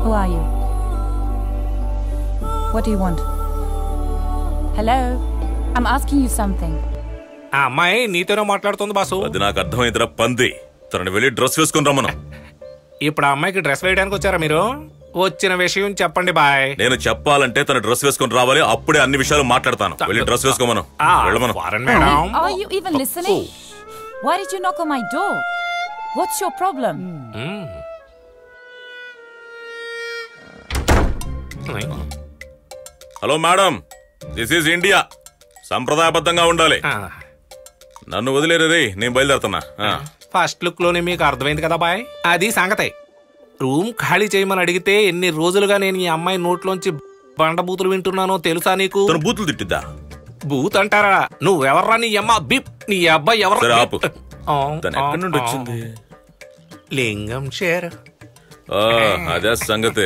Who are you? What do you want? Hello? I'm asking you something. ఆ అమ్మాయి నీతోనే మాట్లాడుతుంది బాసు. అది నాకు అర్థమైందిరా పంది. తనని వెళ్ళి డ్రెస్ వేసుకుని రమ్మను. ఇప్పుడు ఆ అమ్మాయికి డ్రెస్ వేయడానికి వచ్చారా మీరు? వచ్చిన విషయం చెప్పండి బాయ్. నేను చెప్పాలంటే తన డ్రెస్ వేసుకుని రావాలి, అప్పుడే అన్ని విషయాలు మాట్లాడతాను. వెళ్ళి dress వేసుకోమను. వెళ్ళమను. Are you even listening? Why did you knock on my door? What's your problem? Hello madam, this is India. సంప్రదాయబద్ధంగా ఉండాలి. నన్ను వదిలేరే, నేను బయలుదేరుతున్నా. ఫస్ట్ లుక్ లోనే మీకు అర్థమైంది కదా బాయ్, అది సంగతే. రూమ్ ఖాళీ చేయమని అడిగితే ఎన్ని రోజులుగా నేను ఈ అమ్మాయి నోట్లోంచి బండబూతులు వింటున్నానో తెలుసా నీకు? బూతులు తిట్టిద్దా? బూత్ అంటారా? నువ్వెవర్రా నీ అమ్మ బిప్? నీ అబ్బాయి ఎవరు? ఎక్కడి నుండి వచ్చింది? లింగం షేర్. అదే సంగతే.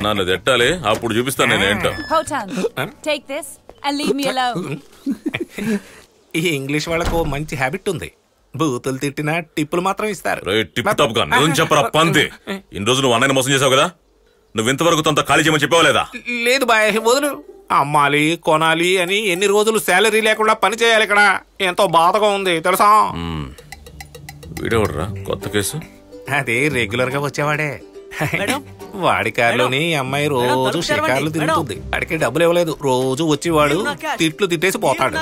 నన్ను తిట్టాలి, అప్పుడు చూపిస్తాను నేనేంటో. Take this and leave me alone. ఈ ఇంగ్లీష్ వాళ్ళకు మంచి హ్యాబిట్ ఉంది, బూతులు తిట్టినా టిప్పులు మాత్రం ఇస్తారు. టిప్ టాప్ గా నిజం చెప్పరా పంది. ఇన్ని రోజులు నువ్వు అన్నయ్యని మోసం చేసావు కదా, నువ్వు ఇంతవరకు తనతో ఖాళీ చేయమని చెప్పావు లేదా? లేదు బాయ్, వదులు. అమ్మాలి కొనాలి అని ఎన్ని రోజులు శాలరీ లేకుండా పని చేయాలి ఇక్కడ. ఎంతో బాధగా ఉంది తెలుసా? వీడెవడరా కొత్త కేసు? అదే రెగ్యులర్ గా వచ్చేవాడే. వాడి కారులోని అమ్మాయి రోజు షికార్లు తిరుగుతుంది. వాడికి డబ్బులు ఇవ్వలేదు, రోజు వచ్చి వాడు తిట్లు తిట్టేసి పోతాడు.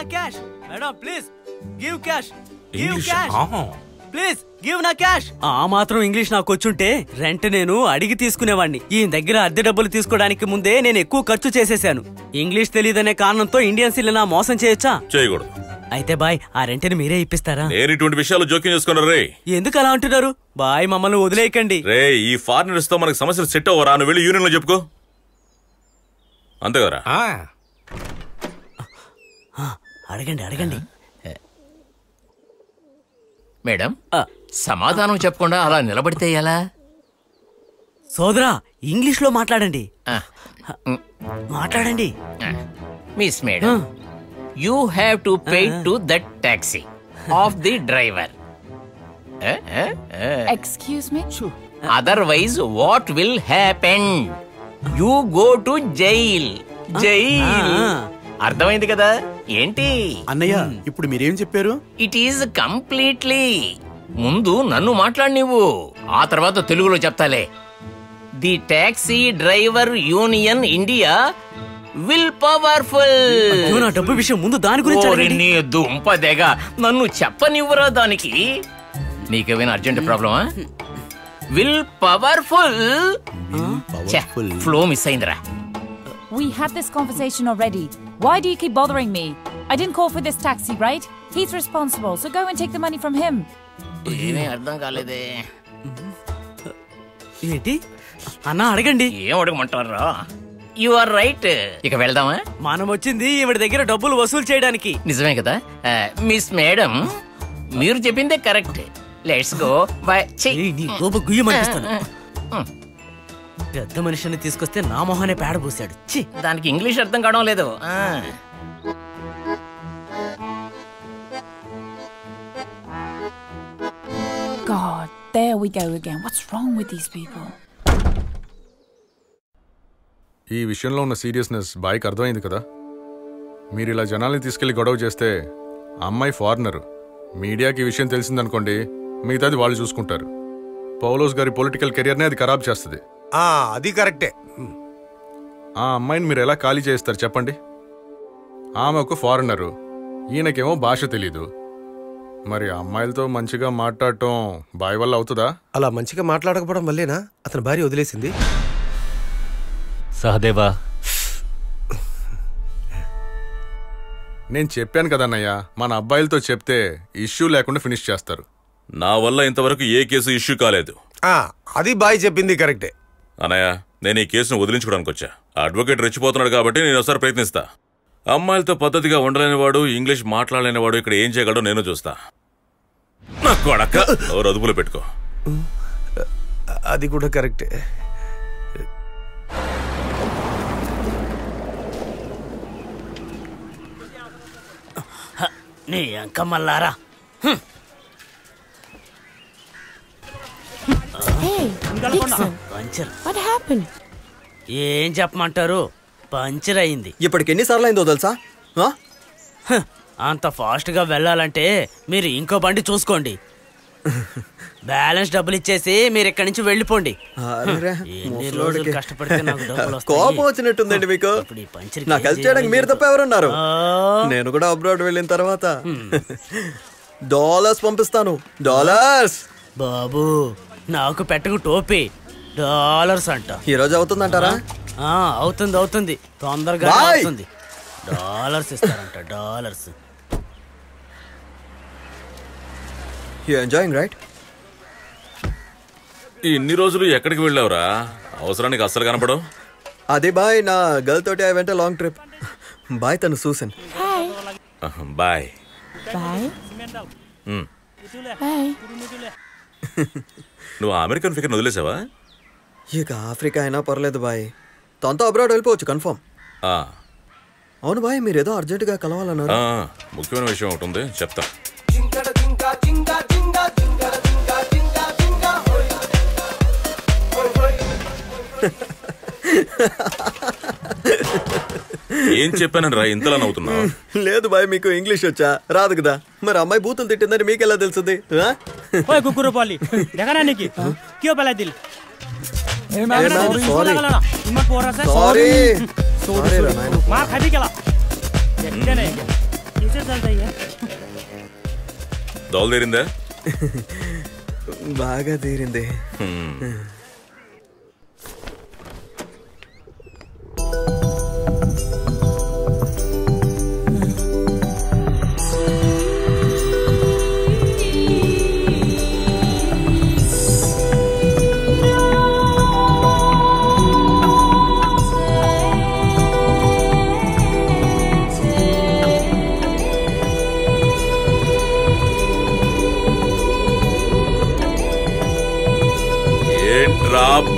ఆ మాత్రం ఇంగ్లీష్ నాకు వచ్చుంటే రెంట్ నేను అడిగి తీసుకునేవాడిని. ఈ దగ్గర అద్దె డబ్బులు తీసుకోవడానికి ముందే నేను ఎక్కువ ఖర్చు చేసేసాను. ఇంగ్లీష్ తెలియదనే కారణంతో ఇండియన్స్ ఇలా మోసం చేయొచ్చా? చేయకూడదు. అయితే బాయ్, ఆ రెంట్ని మీరే ఇప్పిస్తారా? నేను ఇటువంటి విషయాలు జోక్యం చేసుకున్నారు రే. ఎందుకు అలా అంటున్నారు బాయ్? మమ్మల్ని వదిలేయకండి రే. ఈ ఫారినర్స్ తో మనకు సమస్యలు సెట్ అవ్వరా? నువ్వు వెళ్ళి యూనియన్ లో చెప్పుకో. అంతే కదా? అడగండి అడగండి. మేడం, సమాధానం చెప్పకుండా అలా నిలబడితే ఎలా? సోదరా, ఇంగ్లీష్ లో మాట్లాడండి. మాట్లాడండి. Miss madam, you have to pay to that taxi of the driver. Excuse me? Otherwise what will happen? You go to jail. అర్థమైంది కదా? ఏంటి అన్నయ్య ఇప్పుడు మీరేం చెప్పారు? It is completely. ముందు నన్ను మాట్లాడి నువ్వు, ఆ తర్వాత తెలుగులో చెప్తాలే. The taxi driver union India will powerful. డబ్బు విషయం ముందు దాని గురించి దుంపదేగా నన్ను చెప్పనివ్వరా దానికి? నీకేమైనా అర్జెంట్ ప్రాబ్లమా? Will powerful. ఫ్లో మిస్ అయిందిరా. We had this conversation already. Why do you keep bothering me? I didn't call for this taxi, right? He's responsible, so go and take the money from him. ఏమీ అర్థం కాలేదే. ఏంటి అన్నా? అడగండి. ఏం అడగమంటారా? You are right. ఇక వెళ్దామా? మనం వచ్చింది ఈవిడ దగ్గర డబ్బులు వసూలు చేయడానికి. నిజమే కదా మిస్ మేడం, మీరు చెప్పిందే కరెక్ట్. Let's go. బై. గుయ్యమనిపిస్తాను. పెద్ద మనిషిని తీసుకొస్తే నా మొహానే పేడ పూసాడు. దానికి ఇంగ్లీష్ అర్థం కావడం లేదు. God, there we go again. What's wrong with these people? ఈ విషయంలో ఉన్న సీరియస్నెస్ బాయ్కి అర్థమైంది కదా. మీరు ఇలా జనాల్ని తీసుకెళ్లి గొడవ చేస్తే అమ్మాయి ఫారినర్, మీడియాకి ఈ విషయం తెలిసిందనుకోండి, మిగతాది వాళ్ళు చూసుకుంటారు. పౌలోస్ గారి పొలిటికల్ కెరియర్నే అది ఖరాబ్ చేస్తుంది. అది కరెక్టే. ఆ అమ్మాయిని మీరు ఎలా ఖాళీ చేస్తారు చెప్పండి? ఆమె ఒక ఫారినరు, ఈయనకేమో భాష తెలీదు. మరి అమ్మాయిలతో మంచిగా మాట్లాడటం బాయ్ వల్ల అవుతుందా? అలా మంచిగా మాట్లాడకపోవడం వల్లేనా అతని భార్య వదిలేసింది? సహదేవా, నేను చెప్పాను కదన్నయ్య, మన అబ్బాయిలతో చెప్తే ఇష్యూ లేకుండా ఫినిష్ చేస్తారు. నా వల్ల ఇంతవరకు ఏ కేసు ఇష్యూ కాలేదు. అది బాయ్ చెప్పింది కరెక్టే. అన్నయ్య, నేను ఈ కేసును వదిలించుకోవడానికి వచ్చా. అడ్వకేట్ రెచ్చిపోతున్నాడు కాబట్టి నేను ఒకసారి ప్రయత్నిస్తా. అమ్మాయిలతో పద్ధతిగా ఉండలేనివాడు, ఇంగ్లీష్ మాట్లాడలేనివాడు ఇక్కడ ఏం చేయగలడో నేను చూస్తా. నాకు అడక్క ఎవరు అదుపులో పెట్టుకో. అది కూడా కరెక్టే. నీ అంకమ్మల్లారా. Hey, Dixon, what happened? ఏం చెప్పమంటారు, పంచర్ అయింది. ఇప్పటికి ఎన్నిసార్లు అయిందో తెలుసా? అంత ఫాస్ట్ గా వెళ్ళాలంటే మీరు ఇంకో బండి చూసుకోండి. బ్యాలెన్స్ డబ్బులు ఇచ్చేసి మీరు ఇక్కడి నుంచి వెళ్ళిపోండి. ఎన్ని రోజులు కష్టపడితే నాకు డబ్బులు వస్తాయి. కోపం వచ్చినట్టుందండి మీకు. నాకు హెల్ప్ చేయడానికి మీరు తప్ప ఎవరున్నారు? నేను కూడా అబ్రాడ్ వెళ్ళిన తర్వాత డాలర్స్ పంపిస్తాను. డాలర్స్ బాబు, నాకు పెట్టకు టోపీ. డాలర్స్ అంట. ఈ రోజు అవుతుందంటారా? అవుతుంది తొందరగా అవుతుంది. డాలర్స్ ఇస్తారంట, డాలర్స్. You enjoying right? ఇన్ని రోజులు ఎక్కడికి వెళ్ళావురా? అవసరానికి అస్సలు కనపడవు. అది బాయ్, నా గర్ల్ తోటి I went long trip. Bye, తను సూసన్. బాయ్. నువ్వు అమెరికన్ ఫిగర్ వదిలేసావా? ఇక ఆఫ్రికా అయినా పర్లేదు బాయ్, తనతో అబ్రాడ్ వెళ్ళిపోవచ్చు కన్ఫర్మ్. అవును బాయ్, మీరేదో అర్జెంటుగా కలవాలన్నారు. ముఖ్యమైన విషయం ఒకటి ఉంది, చెప్తా. ఏం చెప్పానని రా ఇంతలా నవ్వుతున్నావు? లేదు బాయ్, మీకు ఇంగ్లీష్ వచ్చా? రాదు కదా. మరి అమ్మాయి బూతులు తిట్టిందని మీకెలా తెలుస్తుంది? దోలు తీరిందా? బాగా తీరింది.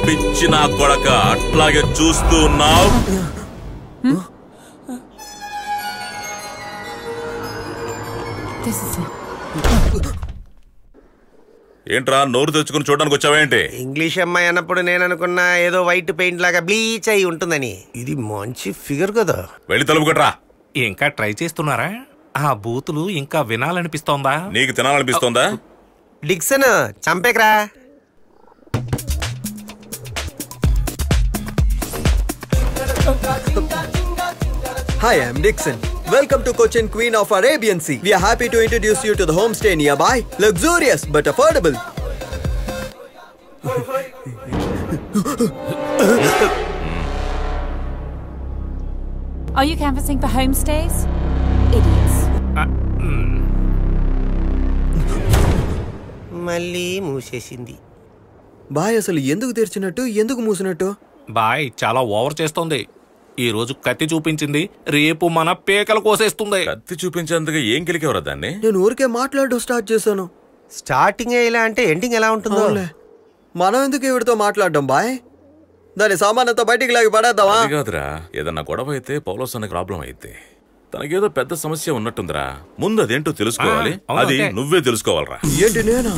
పిచ్చి నా కొడక, అట్లాగే చూస్తూ ఉన్నావు. ఏంట్రా నోరు తెచ్చుకుని చూడడానికి వచ్చావేంటి? ఇంగ్లీష్ అమ్మాయి అన్నప్పుడు నేను అనుకున్నా ఏదో వైట్ పెయింట్ లాగా బ్లీచ్ అయి ఉంటుందని. ఇది మంచి ఫిగర్ కదా. వెళ్ళి తలుపుకట్రా. ఇంకా ట్రై చేస్తున్నారా? ఆ బూతులు ఇంకా వినాలనిపిస్తోందా? నీకు తినాలనిపిస్తోందా? Dixon చంపేకరా. Hi, I'm Dixon. Welcome to Cochin Queen of Arabian Sea. We are happy to introduce you to the homestay nearby. Luxurious but affordable. Are you canvassing for homestays? Idiots. మళ్ళీ మూసేసింది. Bye, అసలు ఎందుకు తెరిచినట్టు, ఎందుకు మూసినట్టు? Bye చాలా over చేస్తోంది. ఈ రోజు కత్తి చూపించింది, రేపు మన పేకలు కోసేస్తుంది. కత్తి చూపించేందుకు ఏం కెలికేవరా దాన్ని? నేను ఊరికే మాట్లాడడం స్టార్ట్ చేశాను. స్టార్టింగ్ ఇలా అంటే ఎండింగ్ ఎలా ఉంటుందో. మనం ఎందుకు ఈవిడితో మాట్లాడడం బాయ్? దాని సామానంతా బయటికి లాగి పడేద్దామా? కాదురా, ఏదన్నా గొడవ అయితే పౌలోస్ అనే ప్రాబ్లం అయితే తనకేదో పెద్ద సమస్య ఉన్నట్టుందిరా. ముందు అదేంటో తెలుసుకోవాలి. అది నువ్వే తెలుసుకోవాలరా. ఏంటి నేనా?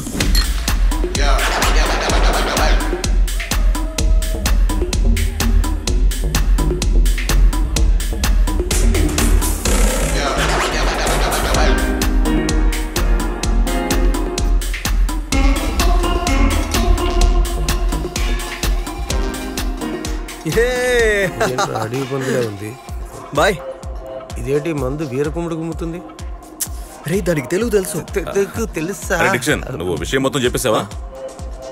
అడవి పండుగ ఉంది బాయ్. ఇదేంటి మందు వీరకుమ్ముడు గుమ్ముతుంది? రే, దానికి తెలుగు తెలుసు. తెలుసా? నువ్వు విషయం మొత్తం చెప్పేసావా?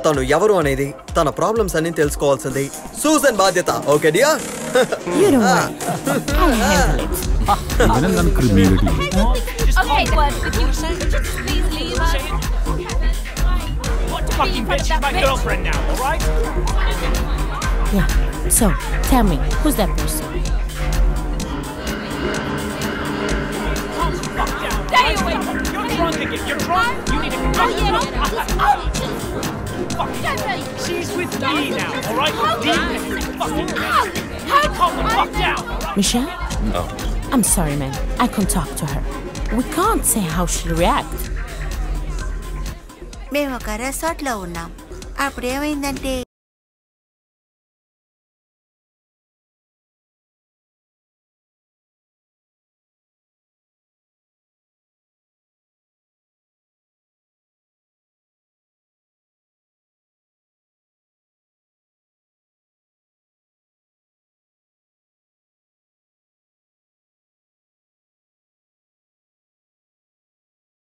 తను ఎవరు అనేది, తన ప్రాబ్లమ్స్ అన్ని తెలుసుకోవాల్సింది సూజన్ బాధ్యత. Okay డియా? Yeah. So, tell me, who's that person? Stay away! You're drunk again. You're drunk. You need to come. She's with me now, all right? Leave me fucking calm the fuck down. Michelle? Oh. I'm sorry, man. I can't talk to her. We can't say how she'll react. మేము ఒక రెసార్ట్లో ఉన్నాం. అప్పుడు ఏమైందంటే